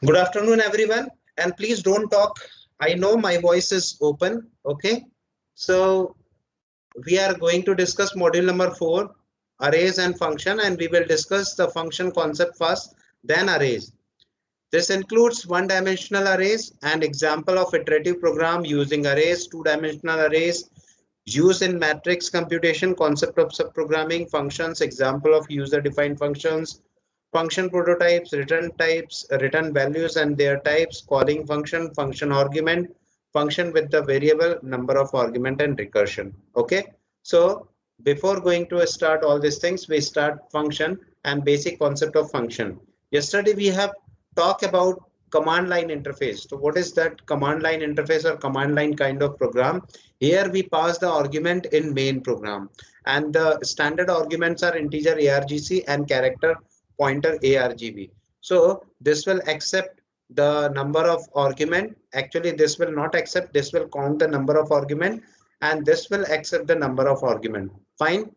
Good afternoon, everyone. And please don't talk. I know my voice is open. Okay. So we are going to discuss module number 4, arrays and function, and we will discuss the function concept first, then arrays. This includes one-dimensional arrays and example of iterative program using arrays, two-dimensional arrays, use in matrix computation, concept of subprogramming, functions, example of user-defined functions, function prototypes, return types, return values and their types, calling function, function argument, function with the variable, number of argument and recursion. Okay. So before going to start all these things, we start function and basic concept of function. Yesterday we have talked about command line interface. So what is that command line interface or command line kind of program? Here we pass the argument in main program, and the standard arguments are integer argc and character pointer argv. So this will accept the number of argument. Actually this will not accept, this will count the number of argument, and this will accept the number of argument. Fine.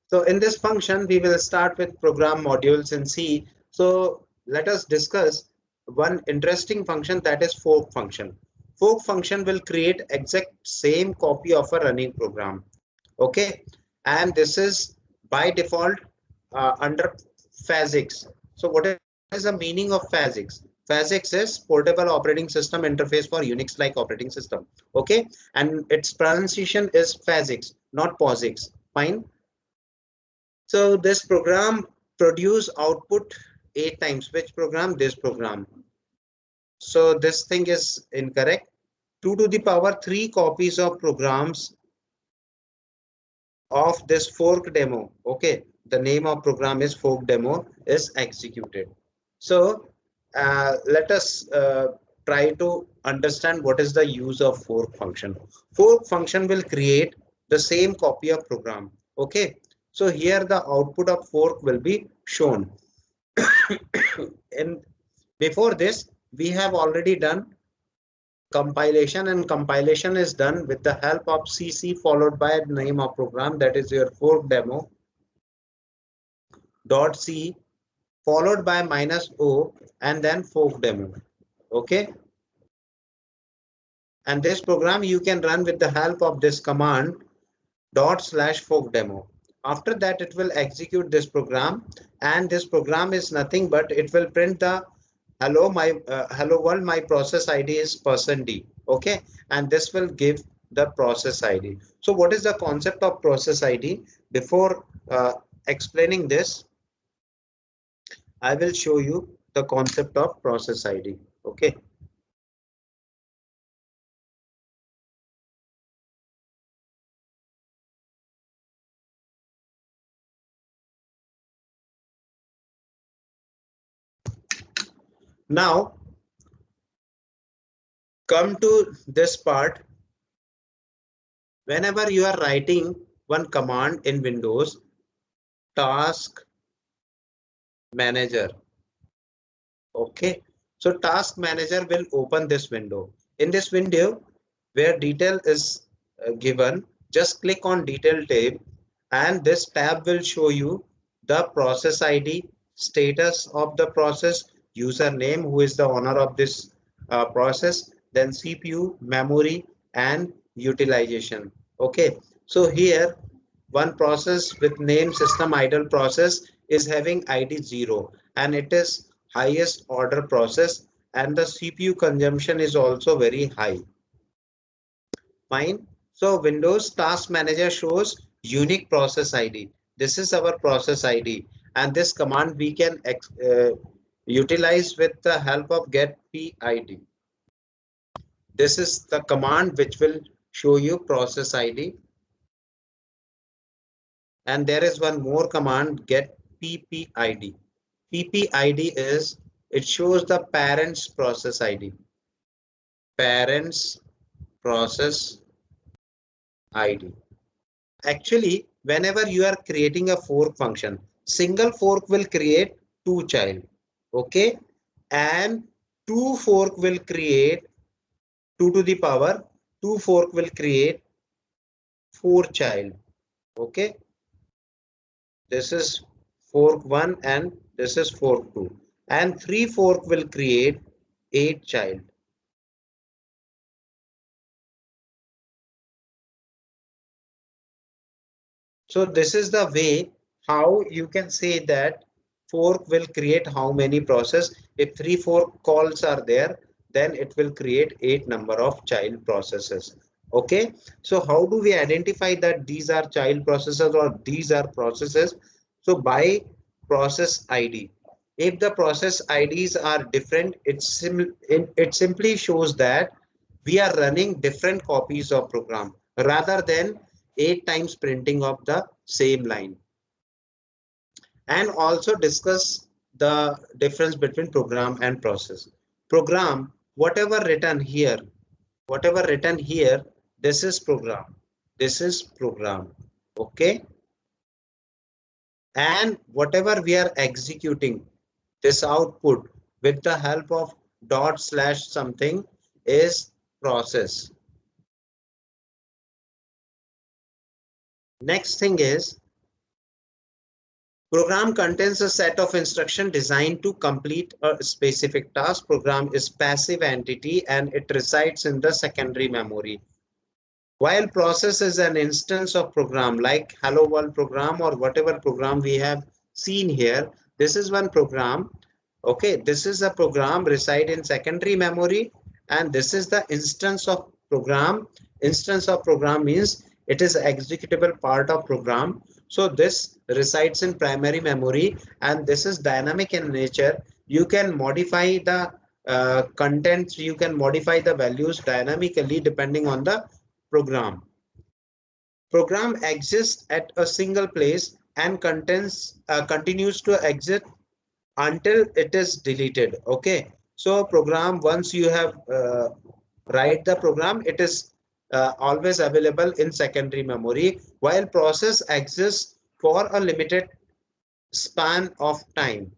So in this function we will start with program modules in C. So let us discuss one interesting function, that is fork function. Fork function will create exact same copy of a running program. Okay. And this is by default under physics. So what is the meaning of physics? Physics is portable operating system interface for Unix like operating system. Okay. And its pronunciation is physics, not POSIX. Fine. So this program produce output 8 times. Which program? This program. So this thing is incorrect. 2 to the power 3 copies of programs of this fork demo. Okay. The name of program is fork demo is executed. So let us try to understand what is the use of fork function. Fork function will create the same copy of program. Okay. So here the output of fork will be shown. And before this, we have already done compilation, and compilation is done with the help of cc followed by name of program, that is your fork demo dot c followed by -o and then fork demo. Okay. And this program you can run with the help of this command /fork demo. After that it will execute this program, and this program is nothing but it will print the hello world, my process ID is %d. Okay. And this will give the process ID. So what is the concept of process ID? Before explaining this, I will show you the concept of process ID. Okay. Now come to this part. Whenever you are writing one command in Windows, task manager. Okay. So task manager will open this window. In this window where detail is given, just click on detail tab, and this tab will show you the process ID, status of the process, username, who is the owner of this process, then CPU, memory and utilization. Okay. So here one process with name system idle process is having ID 0, and it is highest order process, and the CPU consumption is also very high. Fine. So Windows Task Manager shows unique process ID. This is our process ID, and this command we can utilize with the help of get PID. This is the command which will show you process ID. And there is one more command, get PPID. PPID is, it shows the parent's process ID. Parent's process ID. Actually, whenever you are creating a fork function, single fork will create 2 child. Okay. And 2 fork will create 2 to the power 2 fork will create 4 child. Okay. This is fork 1 and this is fork 2. and 3 fork will create 8 child. So this is the way how you can say that fork will create how many process. If 3 fork calls are there, then it will create 8 number of child processes. Okay, so how do we identify that these are child processes or these are processes? So by process ID. If the process IDs are different, it simply shows that we are running different copies of program rather than 8 times printing of the same line. And also discuss the difference between program and process. Program, whatever written here, this is program. This is program. Okay. And whatever we are executing, this output with the help of dot slash something is process. Next thing is program contains a set of instructions designed to complete a specific task. Program is passive entity and it resides in the secondary memory. While process is an instance of program like Hello World program or whatever program we have seen here, this is one program. Okay, this is a program reside in secondary memory and this is the instance of program. Instance of program means it is executable part of program. So this resides in primary memory and this is dynamic in nature. You can modify the contents, you can modify the values dynamically depending on the program. Program exists at a single place and continues to exist until it is deleted. Okay, so program, once you have write the program, it is always available in secondary memory, while process exists for a limited span of time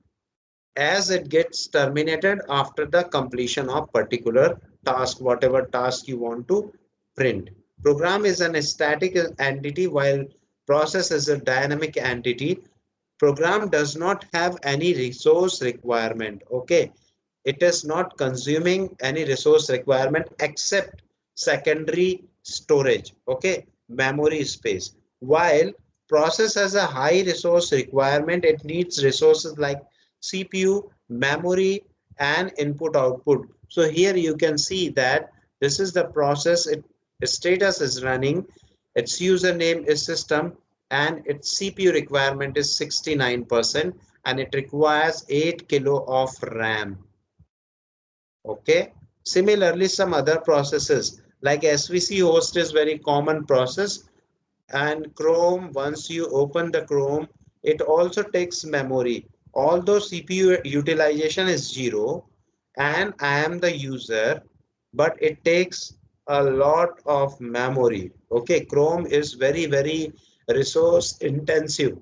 as it gets terminated after the completion of particular task, whatever task you want to print. Program is an static entity while process is a dynamic entity. Program does not have any resource requirement. Okay, it is not consuming any resource requirement except secondary storage. Okay, memory space. While process has a high resource requirement, it needs resources like CPU, memory, and input output. So here you can see that this is the process. Its status is running, its username is system, and its CPU requirement is 69%, and it requires 8 kilo of RAM. Okay. Similarly, some other processes like SVC host is very common process, and Chrome, once you open the Chrome, it also takes memory. Although CPU utilization is 0 and I am the user, but it takes a lot of memory. Okay, Chrome is very resource intensive.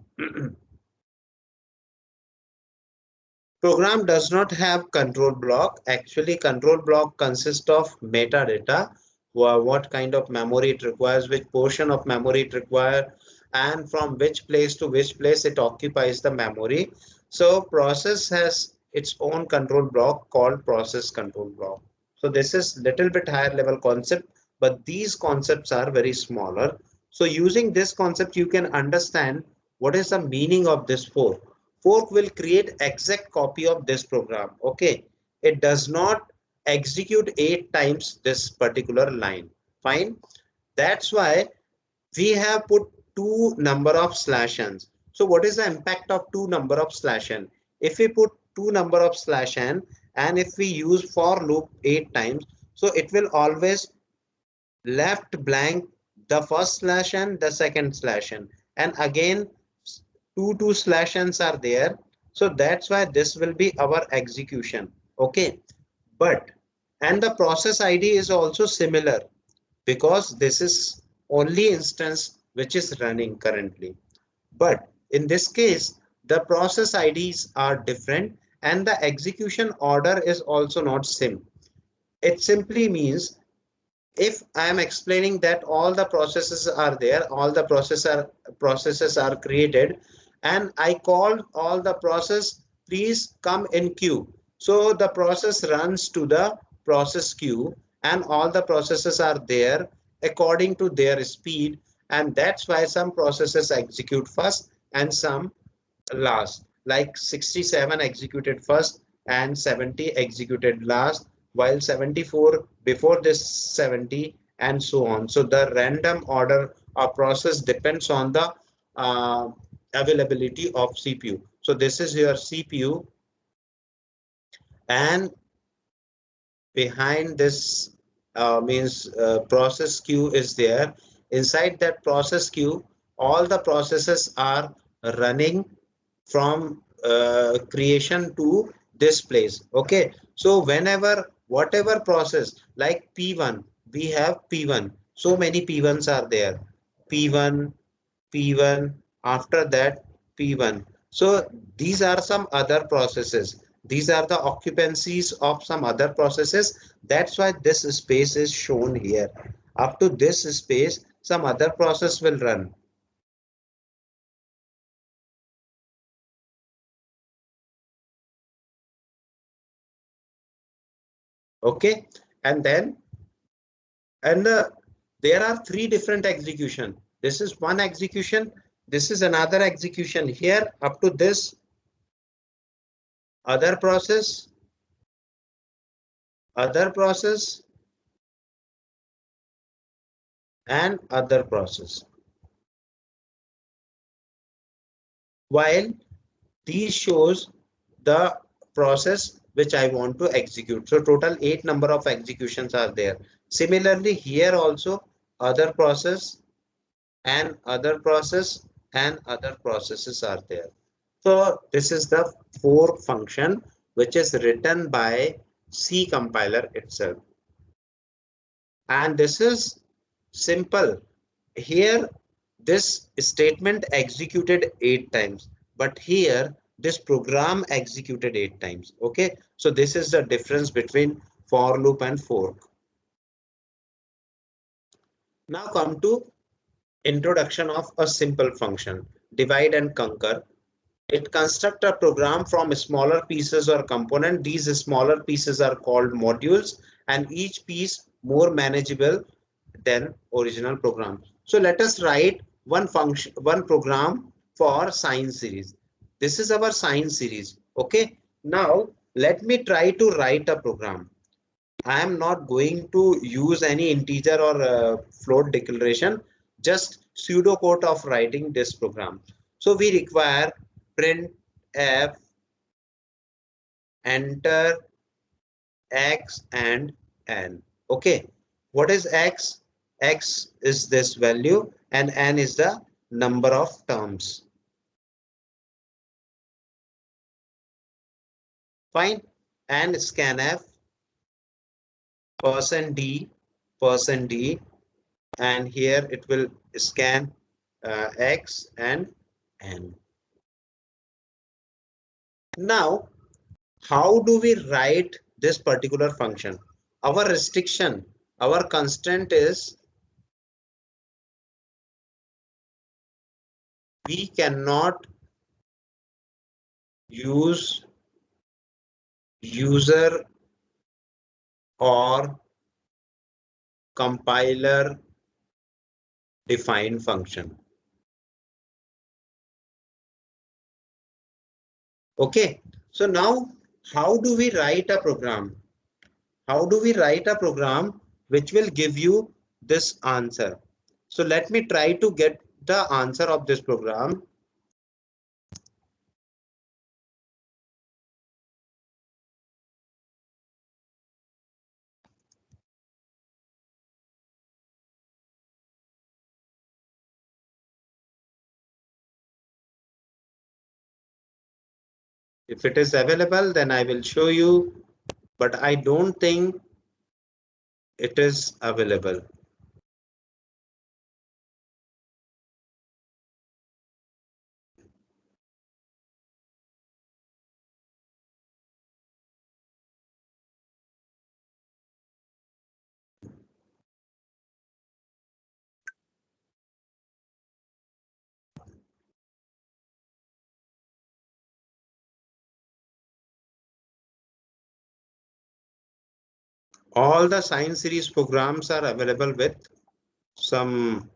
Program does not have control block. Actually, control block consists of metadata, what kind of memory it requires, which portion of memory it requires, and from which place to which place it occupies the memory. So process has its own control block called process control block. So this is little bit higher level concept, but these concepts are very smaller. So using this concept, you can understand what is the meaning of this fork. Fork will create exact copy of this program. Okay, it does not execute 8 times this particular line. Fine, that's why we have put 2 number of slash n's. So what is the impact of 2 number of slash n? If we put 2 number of slash n and if we use for loop 8 times, so it will always left blank the first slash n, the second slash n, and again two slash n's are there. So that's why this will be our execution. Okay, but and the process ID is also similar because this is only instance which is running currently. But in this case, the process IDs are different and the execution order is also not same. It simply means if I am explaining that all the processes are there, all the processes are created, and I call all the process please come in queue. So the process runs to the process queue and all the processes are there according to their speed, and that's why some processes execute first and some last, like 67 executed first and 70 executed last, while 74 before this 70, and so on. So the random order of process depends on the uh, availability of CPU. So this is your CPU, and behind this means process queue is there. Inside that process queue, all the processes are running from creation to this place. Okay, so whenever whatever process like P1, we have P1, so many P1s are there, P1, P1, after that P1. So these are some other processes. These are the occupancies of some other processes. That's why this space is shown here. Up to this space, some other process will run. Okay, and then and there are three different execution. This is one execution. This is another execution here. Up to this other process, other process, and other process. While these shows the process which I want to execute. So total 8 number of executions are there. Similarly, here also other process and other process and other processes are there. So this is the fork function which is written by C compiler itself. And this is simple. Here, this statement executed 8 times, but here this program executed 8 times. Okay, so this is the difference between for loop and fork. Now come to introduction of a simple function, divide and conquer. It constructs a program from smaller pieces or component. These smaller pieces are called modules, and each piece more manageable than original program. So let us write one function, one program for sine series. This is our sine series. Okay. Now let me try to write a program. I am not going to use any integer or float declaration, just pseudocode of writing this program. So we require print f, enter x and n. Okay, what is x? X is this value and n is the number of terms. Fine. And scanf percent d, and here it will scan x and n. Now, how do we write this particular function? Our restriction, our constraint is we cannot use user or compiler defined function. Okay, so now how do we write a program? How do we write a program which will give you this answer? So let me try to get the answer of this program. If it is available, then I will show you, but I don't think it is available. All the sine series programs are available with some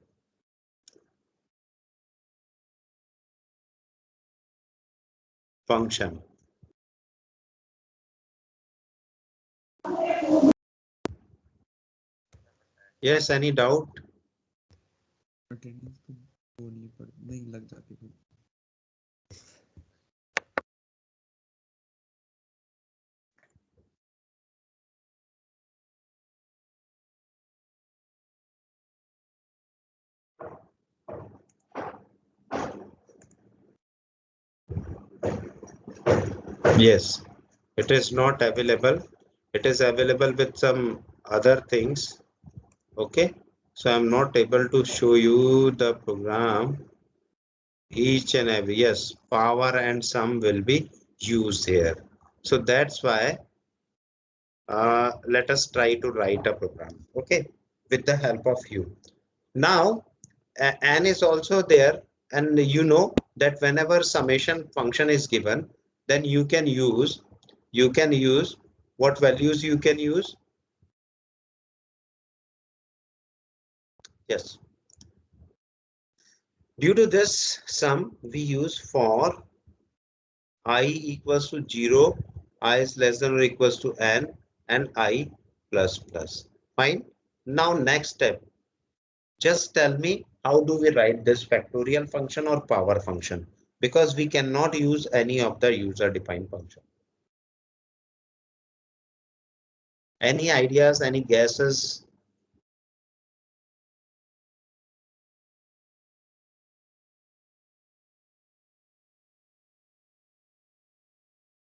function. Yes, any doubt? Attendance तो होनी पर नहीं लग जाती फिर। Yes, it is not available. It is available with some other things. Okay, so I'm not able to show you the program each and every. Yes, power and sum will be used here. So that's why let us try to write a program. Okay, with the help of you. Now, n is also there, and you know that whenever summation function is given, then you can use what values you can use. Yes. Due to this sum, we use for I equals to 0, I is less than or equals to n, and I plus plus. Fine. Now next step. Just tell me how do we write this factorial function or power function? Because we cannot use any of the user defined function. Any ideas, any guesses?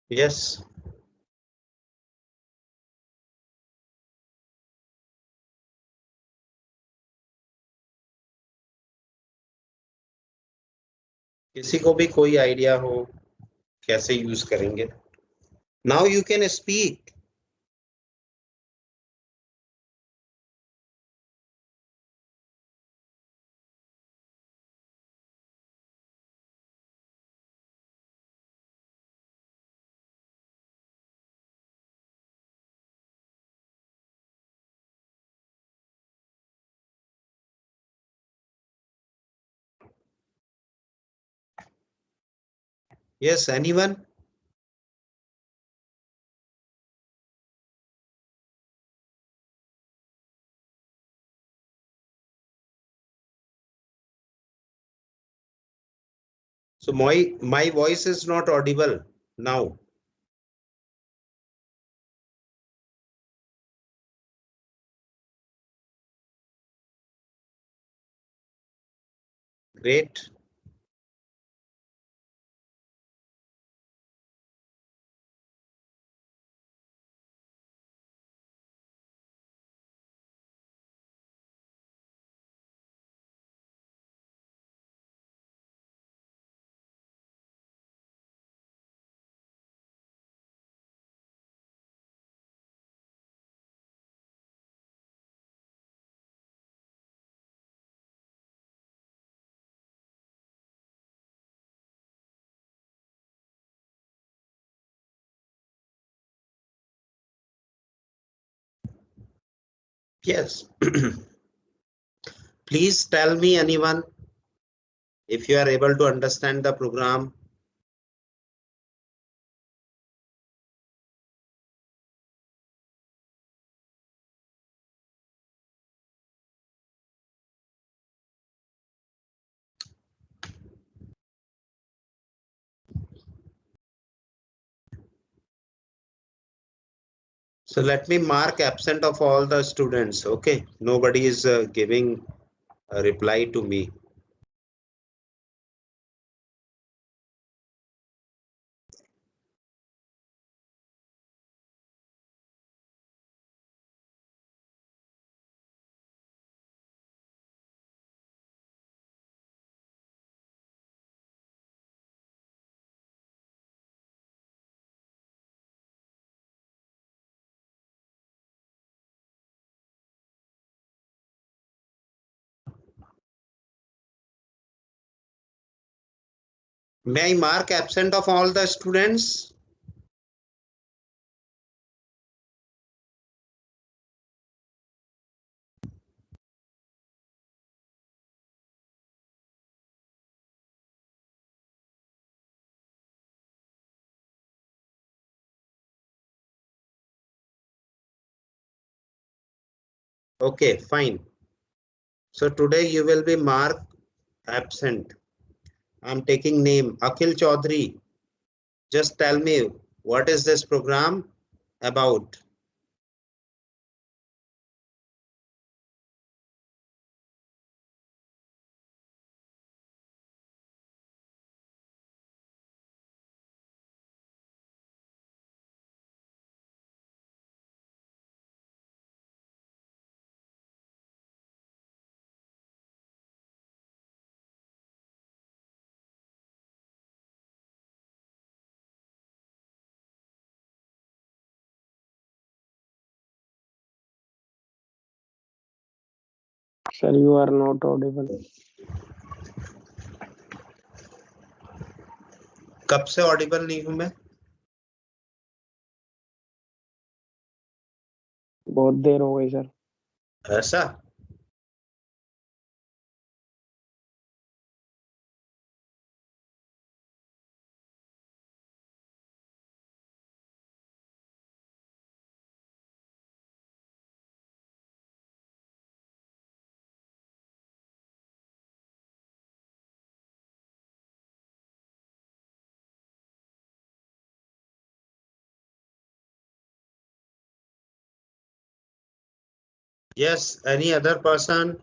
Yes. किसी को भी कोई idea हो कैसे use करेंगे? Now you can speak. Yes, anyone? So my voice is not audible now. Great. Yes. Please tell me anyone if you are able to understand the program. So let me mark absent of all the students. Okay, nobody is giving a reply to me. May I mark absent of all the students? Okay, fine. So today you will be marked absent. I'm taking name Akhil Chaudhary. Just tell me what is this program about? Sir, you are not audible. कब से Audible नहीं हूं मैं? बहुत देर हो गई sir. ऐसा? Yes, any other person?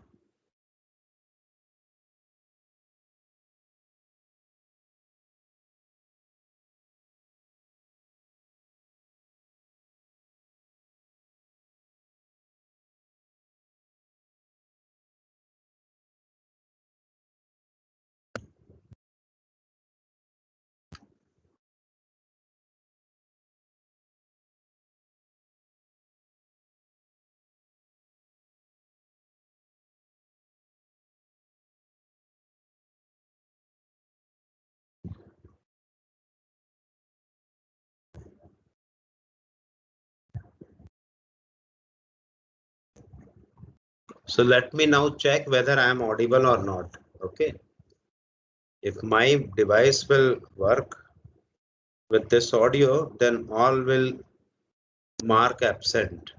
So let me now check whether I am audible or not. Okay. If my device will work with this audio, then all will mark absent.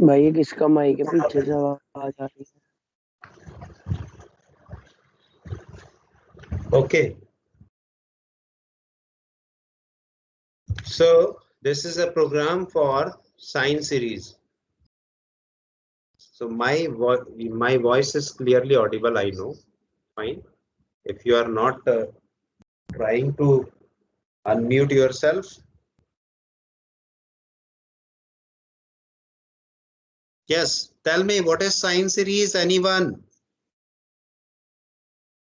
भाई ये किसका माइक है? पीछे से आवाज आ रही है. Okay. So this is a program for sine series. So my voice is clearly audible, I know. Fine. If you are not trying to unmute yourself. Yes, tell me what is sine series, anyone?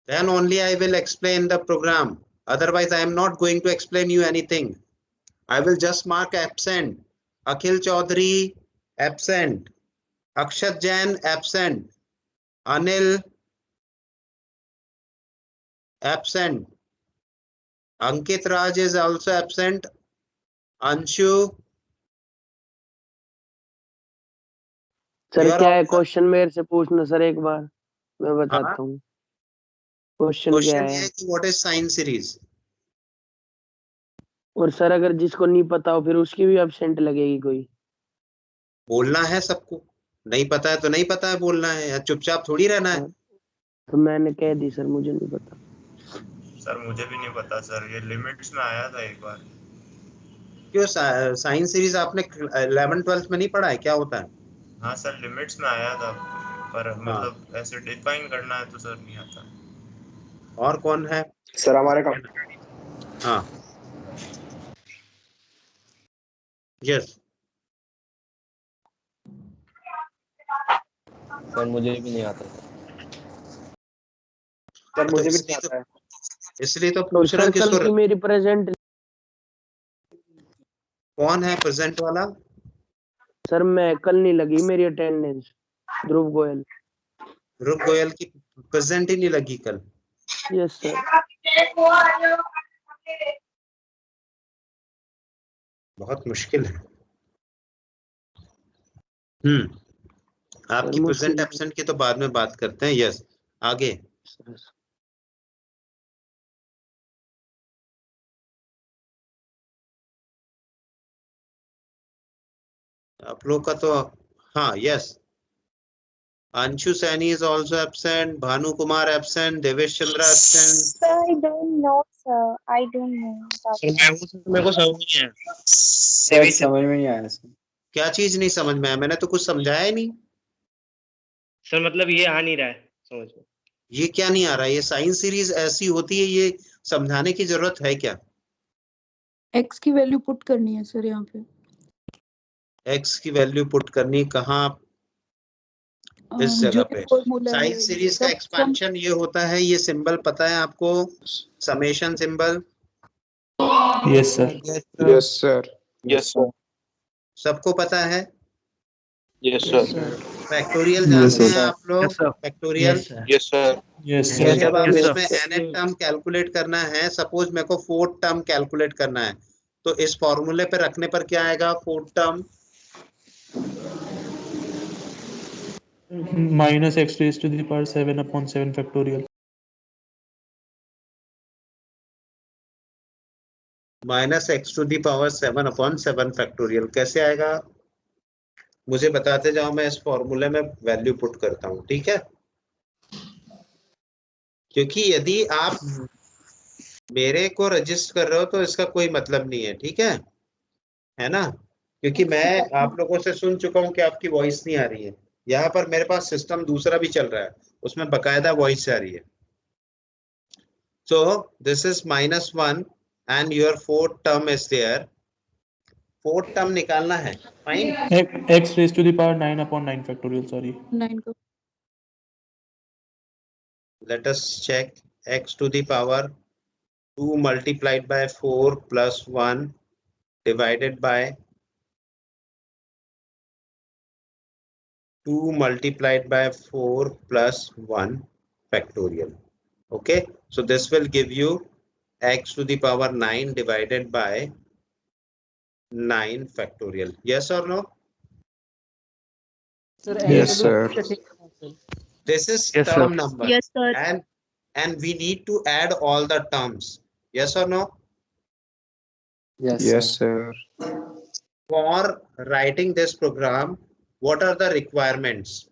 Then only I will explain the program. Otherwise, I am not going to explain you anything. I will just mark absent. Akhil Chaudhary, absent. Akshat Jain, absent. Anil, absent. Ankit Raj is also absent. Anshu, sir you are क्या है also. Question? मेरे से पूछना sir एक बार, मैं हाँ, बताता हूँ. क्वेश्चन क्या क्वेश्चन ये है? है कि what is sine series? और सर अगर जिसको नहीं पता हो फिर उसकी भी एब्सेंट लगेगी कोई? बोलना है सबको. नहीं पता है तो नहीं पता है, बोलना है, या चुपचाप थोड़ी रहना है. तो मैंने कह दी सर, मुझे नहीं पता. सर मुझे भी नहीं पता सर, ये लिमिट्स में आया था एक बार. क्यों? साइन सीरीज आपने 11th-12th में नहीं पढ़ा है? क्या होता है? हाँ सर, लिमिट्स में आया था, पर हाँ. मतलब ऐसे डिफाइन करना है तो सर नहीं आता. और कौन है? सर हमारे का हाँ. यस. सर मुझे भी नहीं आता. सर तो मुझे भी नहीं इसलिए तो आता है. इसलिए तो तो पूछ रहा हूँ सर कल किसको। की मेरी प्रेजेंट कौन है प्रेजेंट वाला? सर मैं कल नहीं लगी मेरी अटेंडेंस। ध्रुव गोयल। ध्रुव गोयल की प्रेजेंट ही नहीं लगी कल। Yes sir. बहुत मुश्किल है। आपकी प्रेजेंट मुश्किल एब्सेंट की तो बाद में बात करते हैं। यस, आगे। सर। आप लोग का तो हाँ, yes. Anshu Saini is also absent, Bhanu Kumar absent, Devesh Chandra absent. Sir, I don't know, sir. I don't know. मेरे को समझ नहीं आया। समझ में नहीं आया सर। क्या चीज नहीं समझ में आया? मैंने तो कुछ समझाया ही नहीं। सर मतलब ये आ नहीं रहा है समझ में। ये क्या नहीं आ रहा? ये साइन सीरीज ऐसी होती है, ये समझाने की जरूरत है क्या? एक्स की वैल्यू पुट करनी है सर यहाँ पे। एक्स की वैल्यू पुट करनी कहाँ? इस जो जगह ये पे फॉर्मूला साइन है सीरीज का सब एक्सपेंशन ये होता है। ये सिंबल पता है आपको? Summation symbol yes sir. Yes sir. Yes sir. सबको पता है? Yes sir. फैक्टोरियल Yes, जानते sir. हैं आप लोग? फैक्टोरियल। Yes sir. यस तो सर। जब आप Yes, sir. इसमें nth टर्म कैलकुलेट करना है, सपोज मेरे को फोर्थ टर्म कैलकुलेट करना है, तो इस फॉर्मूले पे रखने पर क्या आएगा? Fourth term minus x raised to the power 7 upon 7 factorial. Minus x to the power 7 upon 7 factorial. कैसे आएगा मुझे बताते जाओ, मैं इस फॉर्मूले में वैल्यू पुट करता हूं, ठीक है? क्योंकि यदि आप मेरे को रजिस्टर कर रहे हो तो इसका कोई मतलब नहीं है, ठीक है ना? क्योंकि मैं आप लोगों से सुन चुका हूं कि आपकी वॉइस नहीं आ रही है। यहाँ पर मेरे पास सिस्टम दूसरा भी चल रहा है, उसमें बकायदा वॉइस आ रही है। So this is -1 and your fourth term is there. Fourth term निकालना है, fine. X raised to the power 9 upon 9 factorial, sorry. 9 का Let us check. X to the power 2 multiplied by 4 plus 1 divided by 2 multiplied by 4 plus 1 factorial. Okay, so this will give you x to the power 9 divided by 9 factorial. Yes or no? Yes sir. This is Yes, term sir. number. Yes, sir. And we need to add all the terms. Yes or no? Yes sir. For writing this program, what are the requirements?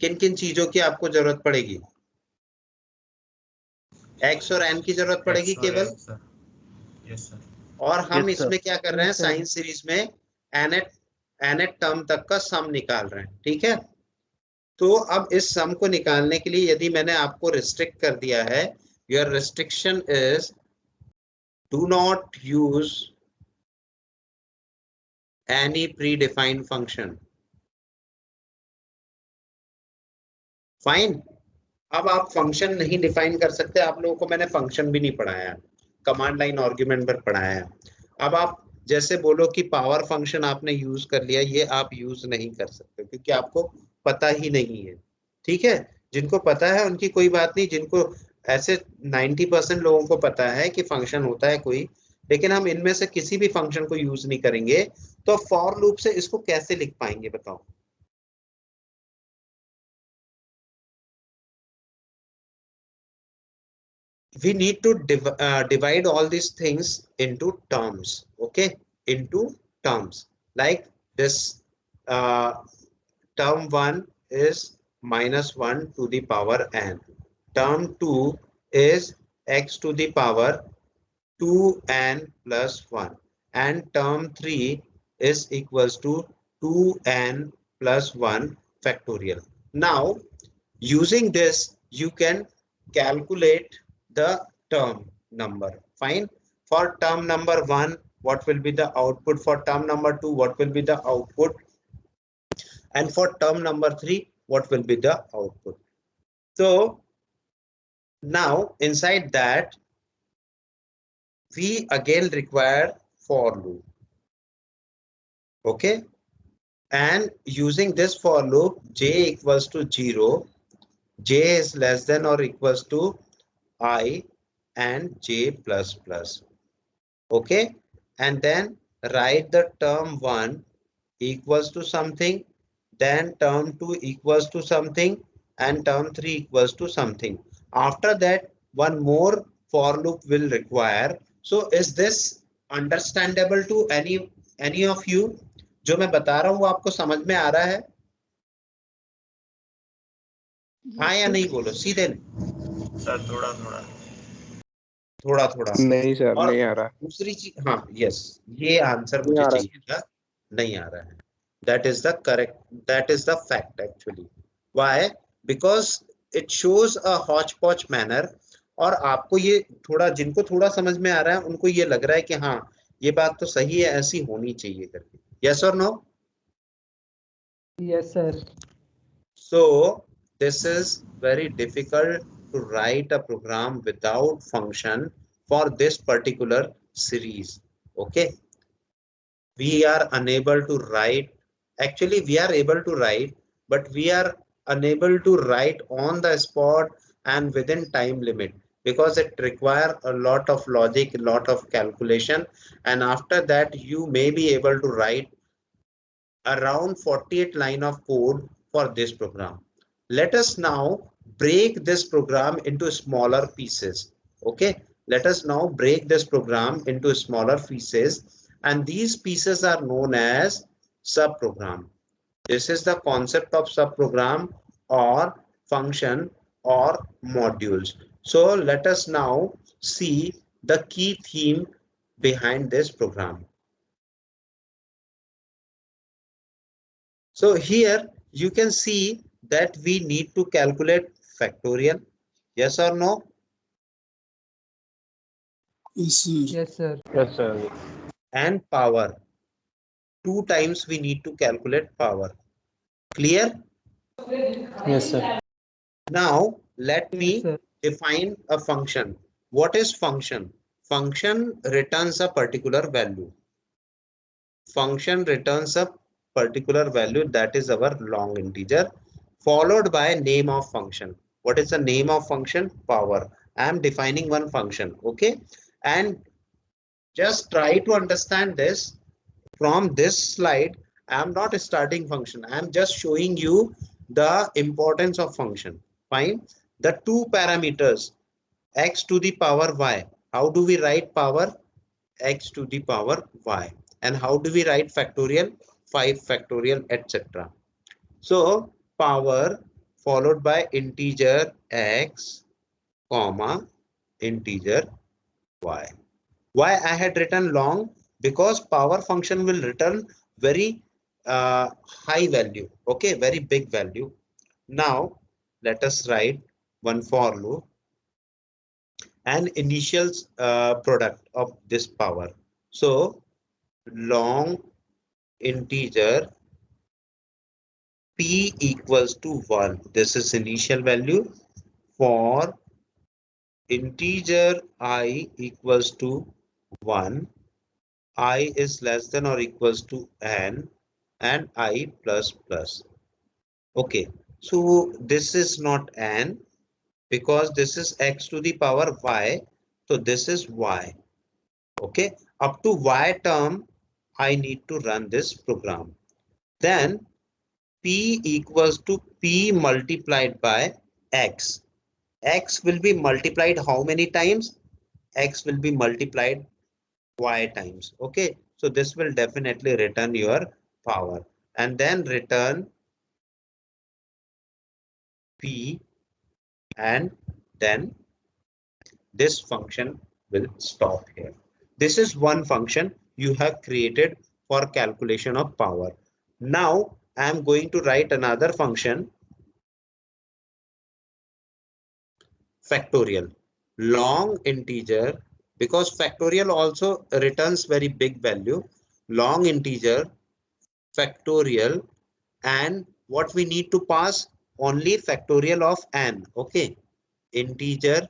किन किन चीजों की आपको जरूरत पड़ेगी? x और n की जरूरत पड़ेगी केवल। Yes sir. और हम Yes, sir. इसमें क्या कर रहे हैं? साइन सीरीज में nth टर्म तक का सम निकाल रहे हैं, ठीक है? तो अब इस सम को निकालने के लिए यदि मैंने आपको रिस्ट्रिक्ट कर दिया है, your restriction is do not use any pre defined function. Fine. अब आप फंक्शन नहीं डिफाइन कर सकते। आप लोगों को मैंने फंक्शन भी नहीं पढ़ाया, कमांड लाइन आर्ग्यूमेंट पर पढ़ाया है। अब आप जैसे बोलो कि पावर फंक्शन आपने यूज कर लिया, ये आप यूज नहीं कर सकते क्योंकि आपको पता ही नहीं है, ठीक है? जिनको पता है उनकी कोई बात नहीं। जिनको ऐसे 90% लोगों को पता है कि फंक्शन होता है कोई, लेकिन हम इनमें से किसी भी फंक्शन को यूज नहीं करेंगे, तो फॉर लूप से इसको कैसे लिख पाएंगे बताओ? We need to divide all these things into terms, okay? Into terms. Like this, term 1 is -1 to the power n. Term 2 is x to the power 2n plus 1. And term 3 is equals to 2n plus 1 factorial. Now, using this, you can calculate the term number. Fine. For term number 1, what will be the output? For term number 2, what will be the output? And for term number 3, what will be the output? So now inside that, we again require for loop. Okay. And using this for loop, j equals to 0, j is less than or equals to I and j plus plus. Okay. And then write the term 1 equals to something, then term 2 equals to something, and term 3 equals to something. After that, one more for loop will require. So is this understandable to any of you? जो मैं बता रहा हूँ वो आपको समझ में आ रहा है? हाँ या नहीं बोलो सीधे? सर थोड़ा थोड़ा थोड़ा थोड़ा नहीं सर, और नहीं आ रहा। दूसरी चीज, हाँ यस, ये आंसर नहीं मुझे आ रहा। चाहिए था, नहीं आ रहा है. That is the correct, that is the fact actually. Why? Because it shows a hodgepodge manner. और आपको ये थोड़ा, जिनको थोड़ा समझ में आ रहा है उनको ये लग रहा है कि हाँ ये बात तो सही है, ऐसी होनी चाहिए करके. Yes or no? Yes, sir. So this is very difficult to write a program without function for this particular series. Okay. We are unable to write, actually we are able to write, but we are unable to write on the spot and within time limit, because it requires a lot of logic, a lot of calculation, and after that you may be able to write around 48 line of code for this program. Let us now break this program into smaller pieces. Okay, let us now break this program into smaller pieces, and these pieces are known as subprogram. This is the concept of subprogram or function or modules. So let us now see the key theme behind this program. So here you can see that we need to calculate factorial. Yes or no? Yes, sir. Yes sir. And power. 2 times we need to calculate power. Clear? Yes, sir. Now let Yes, me sir. define a function. What is function? Function returns a particular value. Function returns a particular value, that is our long integer, followed by name of function. What is the name of function? Power. I am defining one function. Okay. And just try to understand this. From this slide, I am not starting function. I am just showing you the importance of function. Fine. The two parameters, x to the power y. How do we write power? X to the power y. And how do we write factorial? 5 factorial, etc. So power followed by integer x, comma, integer y. Why I had written long? Because power function will return very high value. Okay, very big value. Now let us write one for loop and initial product of this power. So long integer p equals to 1. This is initial value. For integer I equals to 1, I is less than or equals to n, and I plus plus. Okay, so this is not n because this is x to the power y. So this is y. Okay, up to y term, I need to run this program. Then p equals to p multiplied by x. X will be multiplied how many times? X will be multiplied y times. Okay, so this will definitely return your power, and then return p, and then this function will stop here. This is one function you have created for calculation of power. Now I am going to write another function, factorial. Long integer, because factorial also returns very big value. Long integer factorial, and what we need to pass? only factorial of n. Okay, integer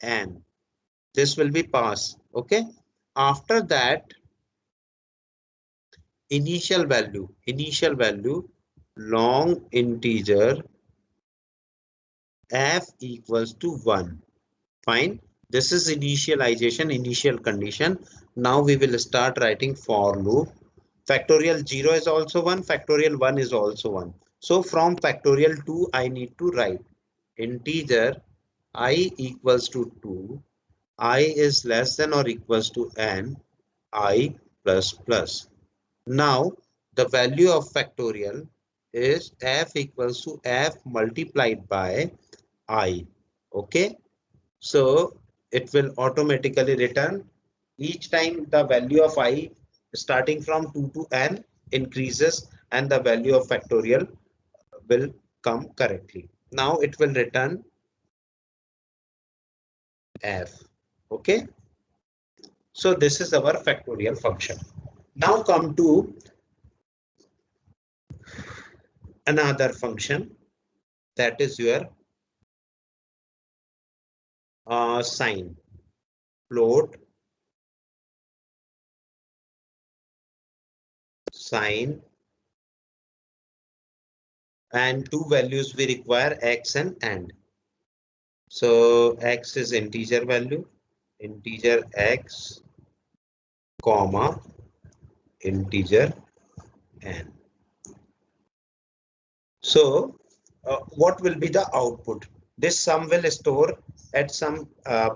n. This will be pass. Okay, after that initial value long integer f equals to 1. Fine. This is initialization, initial condition. Now we will start writing for loop. Factorial 0 is also 1, factorial 1 is also 1. So from factorial 2 I need to write integer I equals to 2, I is less than or equals to n, I plus plus. Now the value of factorial is f equals to f multiplied by I. Okay, so it will automatically return each time the value of I starting from 2 to n increases and the value of factorial will come correctly. Now it will return f. Okay, so this is our factorial function. Now come to another function, that is your sign, float, sign, and two values we require, x and. So x is integer value, integer x, comma, integer n. So what will be the output? This sum will store at some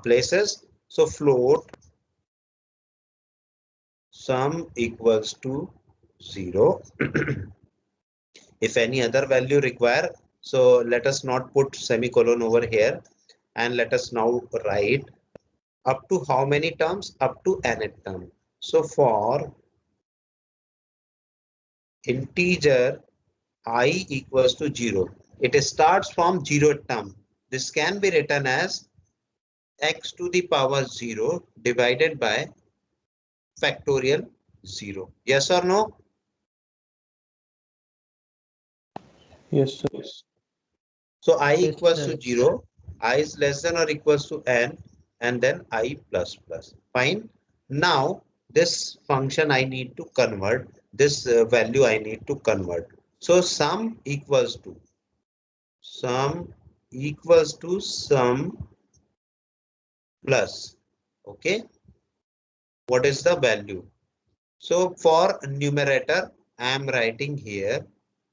places. So float sum equals to 0. If any other value require, so let us not put semicolon over here, and let us now write up to how many terms? Up to nth term. So for integer I equals to 0, it starts from 0th term. This can be written as x to the power 0 divided by factorial 0. Yes or no? Yes, sir. So I Yes, equals sir. to 0, I is less than or equals to n, and then I plus plus. Fine. Now this function I need to convert, this value I need to convert. So sum equals to sum plus. Okay, what is the value? So for numerator I am writing here,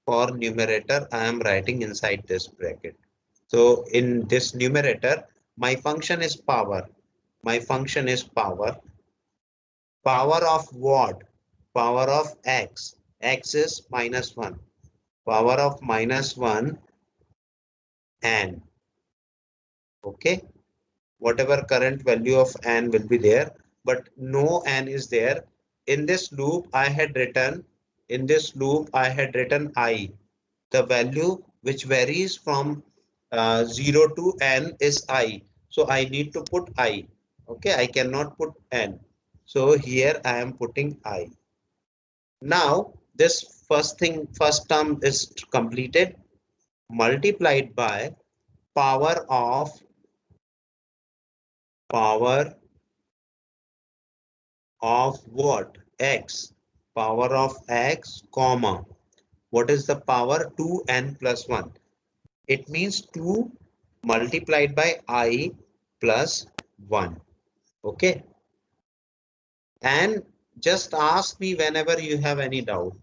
for numerator I am writing inside this bracket. So in this numerator my function is power, my function is power. Power of what? Power of x, x is -1, power of -1 n. Okay, whatever current value of n will be there, but no n is there. In this loop I had written, I, the value which varies from 0 to n is I, so I need to put I. Okay, I cannot put n, so here I am putting I. Now this first term is completed, multiplied by power of what? X, power of x, comma, what is the power? 2n plus 1. It means 2 multiplied by I plus 1. Okay, and just ask me whenever you have any doubt.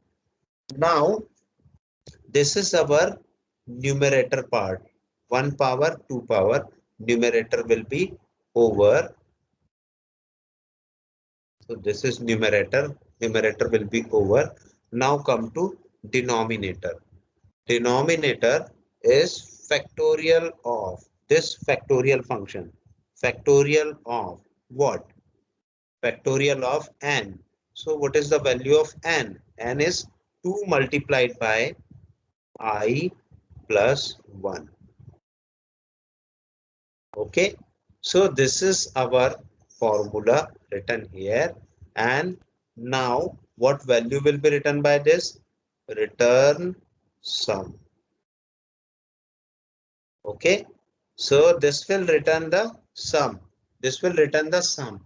Now this is our numerator part, 1 power 2 power, numerator will be over. So this is numerator will be over. Now come to denominator. Denominator is factorial of this factorial function. Factorial of what? Factorial of n. So what is the value of n? N is 2 multiplied by I plus 1. Okay, so this is our formula written here, and now what value will be written by this? Return sum. Okay, so this will return the sum. This will return the sum.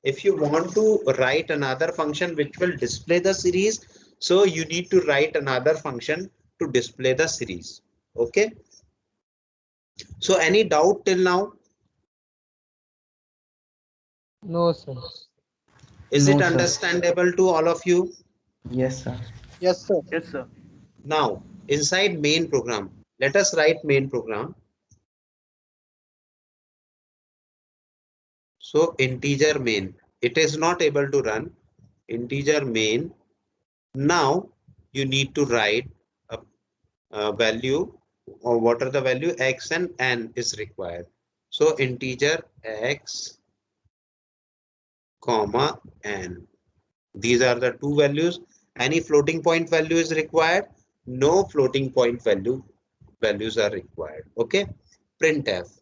If you want to write another function which will display the series, so you need to write another function to display the series. Okay, so any doubt till now? No, sir. Is No, it sir. understandable to all of you? Yes, sir. Yes, sir. Yes, sir. Now inside main program, let us write main program. So integer main, it is not able to run. Integer main. Now you need to write a value, or what are the value? X and n is required. So integer x comma n. These are the two values. Any floating point value is required. No floating point values are required. Okay. Printf.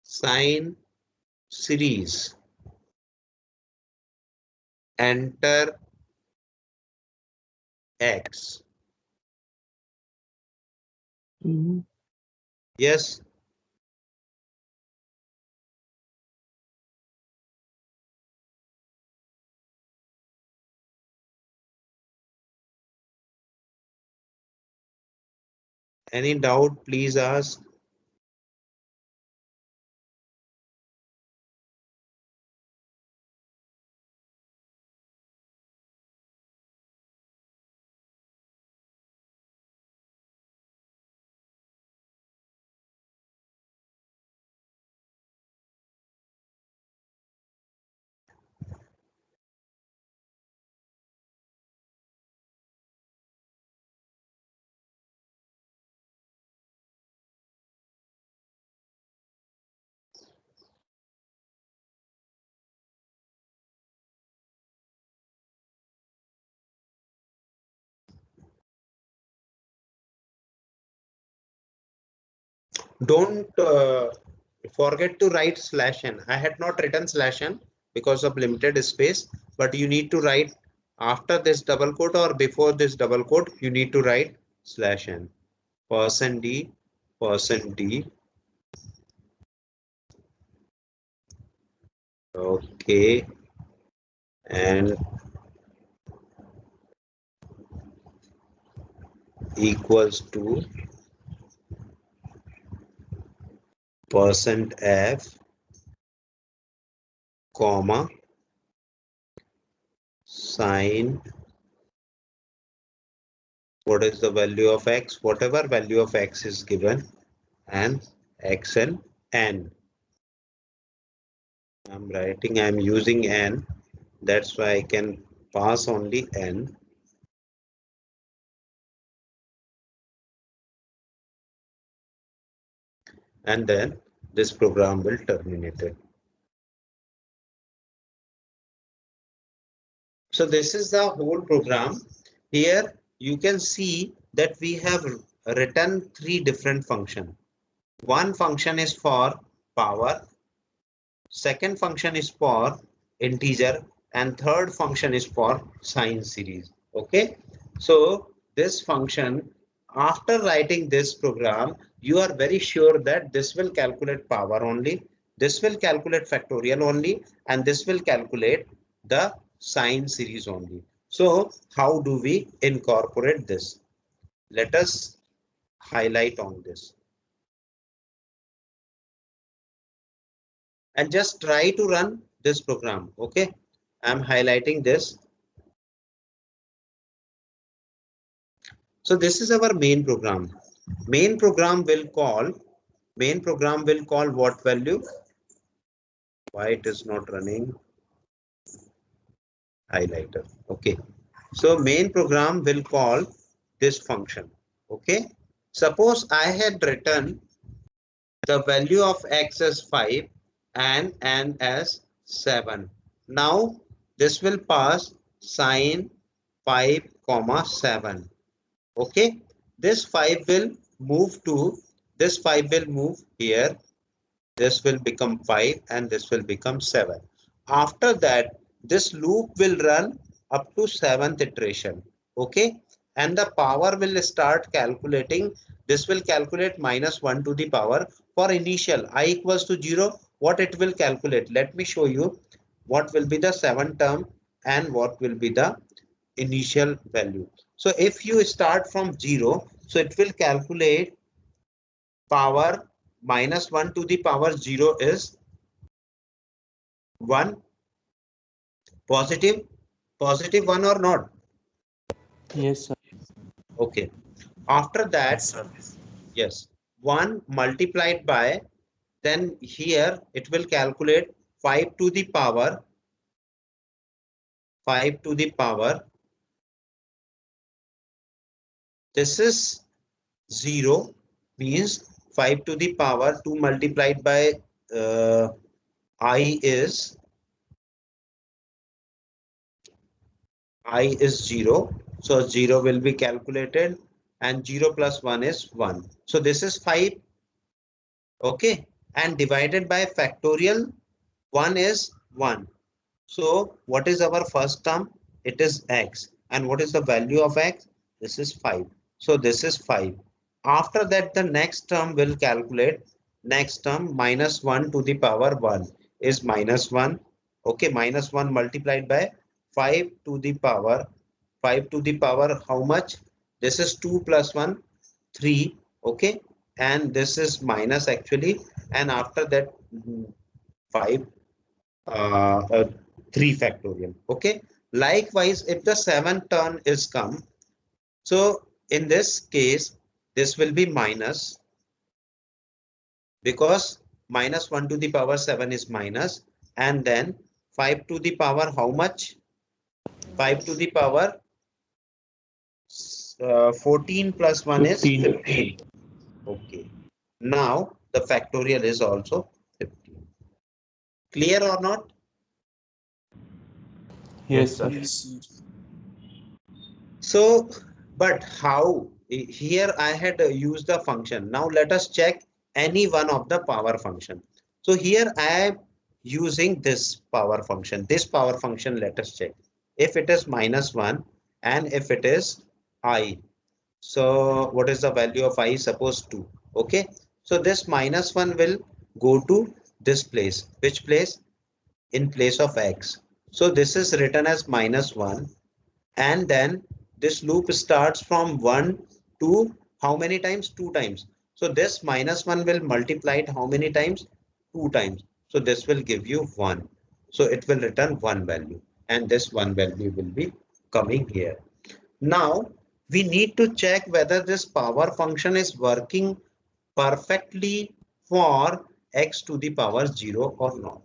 Sine series. Enter x. Yes. Any doubt, please ask. Don't forget to write /n. I had not written /n because of limited space, but you need to write after this double quote or before this double quote, you need to write /n. %d, %d. Okay. And equals to %f, comma, sine, what is the value of x? Whatever value of x is given, and x and n. I'm using n. That's why I can pass only n. And then this program will terminate it. So this is the whole program. Here you can see that we have written three different functions. One function is for power, second function is for integer, and third function is for sine series. Okay, so this function, after writing this program, you are very sure that this will calculate power only, this will calculate factorial only, and this will calculate the sine series only. So how do we incorporate this? Let us highlight on this and just try to run this program. Okay, I'm highlighting this. So this is our main program. Main program will call what value? Why it is not running? Highlighter. Okay, so main program will call this function. Okay, suppose I had written the value of x as 5 and n as 7. Now this will pass sine 5 comma 7. Okay, this 5 will move to this 5 will move here. This will become 5 and this will become 7. After that, this loop will run up to 7th iteration. Okay, and the power will start calculating. This will calculate minus 1 to the power for initial I equals to 0. What it will calculate? Let me show you what will be the 7 term and what will be the initial value. So if you start from 0, so it will calculate power minus 1 to the power 0 is 1. Positive 1 or not? Yes, sir. Okay. After that, Yes, sir. yes, 1 multiplied by, then here it will calculate 5 to the power 5 to the power. This is 0, means 5 to the power 2 multiplied by I is 0. So 0 will be calculated and 0 plus 1 is 1. So this is 5. Okay. And divided by factorial, 1 is 1. So what is our first term? It is x. And what is the value of x? This is 5. So this is 5. After that, the next term will calculate. Next term minus 1 to the power 1 is minus 1. Okay, minus 1 multiplied by 5 to the power. 5 to the power how much? This is 2 plus 1, 3. Okay, and this is minus actually. And after that, 5 uh, uh, 3 factorial. Okay. Likewise, if the 7th term is come, so in this case, this will be minus, because minus 1 to the power 7 is minus, and then 5 to the power how much? 5 to the power 14 plus 1 is 15. Okay. Now the factorial is also 15. Clear or not? Yes, Yes, sir. sir. So, but how? Here I had used the function. Now let us check any one of the power function. So here I am using this power function. This power function, let us check. If it is minus 1 and if it is I. So what is the value of I? Suppose 2. Okay. So this minus 1 will go to this place. Which place? In place of x. So this is written as minus 1. And then this loop starts from 1 to how many times? 2 times. So this minus 1 will multiply it how many times? 2 times. So this will give you 1. So it will return 1 value, and this 1 value will be coming here. Now we need to check whether this power function is working perfectly for x to the power 0 or not.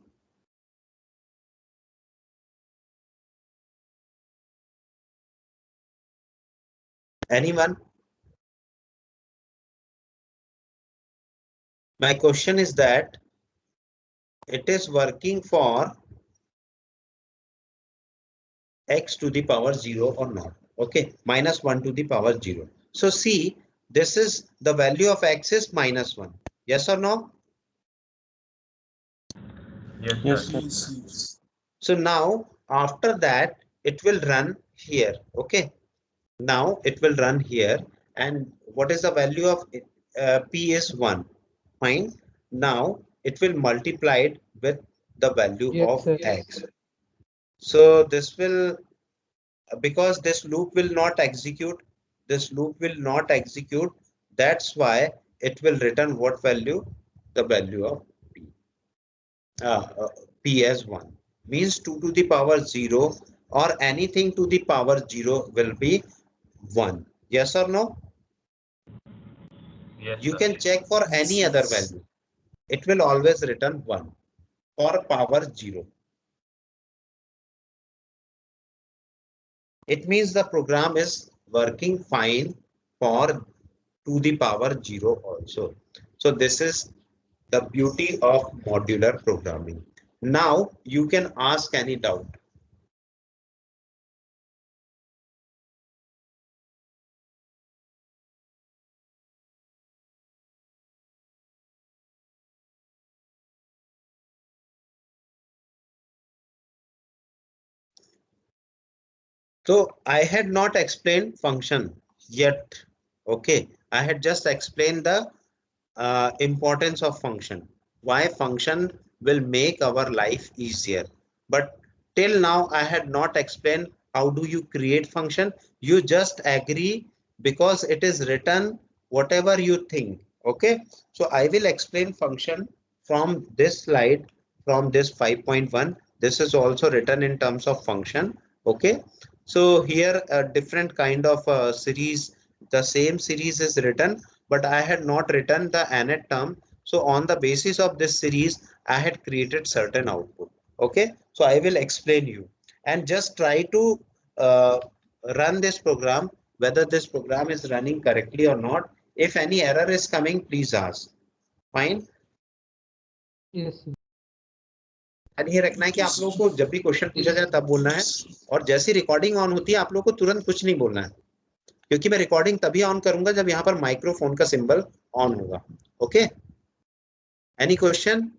Anyone? My question is that it is working for x to the power 0 or not. Okay, minus 1 to the power 0. So see, this is the value of x is minus 1. Yes or no? Yes, Yes, sir. sir. So now after that it will run here. Okay, now it will run here, and what is the value of p is 1. Fine. Now it will multiply it with the value Yes, of sir. x. So this will, because this loop will not execute, that's why it will return what value? The value of p. P as 1 means 2 to the power 0 or anything to the power 0 will be 1. Yes or no? Yes, You sir. can check for any other value, it will always return 1 for power 0. It means the program is working fine for to the power 0 also. So this is the beauty of modular programming. Now you can ask any doubt. So I had not explained function yet. Okay, I had just explained the importance of function, why function will make our life easier. But till now I had not explained how do you create function. You just agree because it is written whatever you think. Okay, so I will explain function from this slide, from this 5.1. This is also written in terms of function. Okay, so here a different kind of series, the same series is written, but I had not written the ANET term. So on the basis of this series, I had created certain output. Okay, so I will explain you and just try to uh, run this program, whether this program is running correctly or not. If any error is coming, please ask. Fine. Yes, sir. और ये रखना है कि आप लोगों को जब भी क्वेश्चन पूछा जाए तब बोलना है, और जैसी रिकॉर्डिंग ऑन होती है आप लोगों को तुरंत कुछ नहीं बोलना है, क्योंकि मैं रिकॉर्डिंग तभी ऑन करूंगा जब यहाँ पर माइक्रोफोन का सिंबल ऑन होगा. Okay, any question?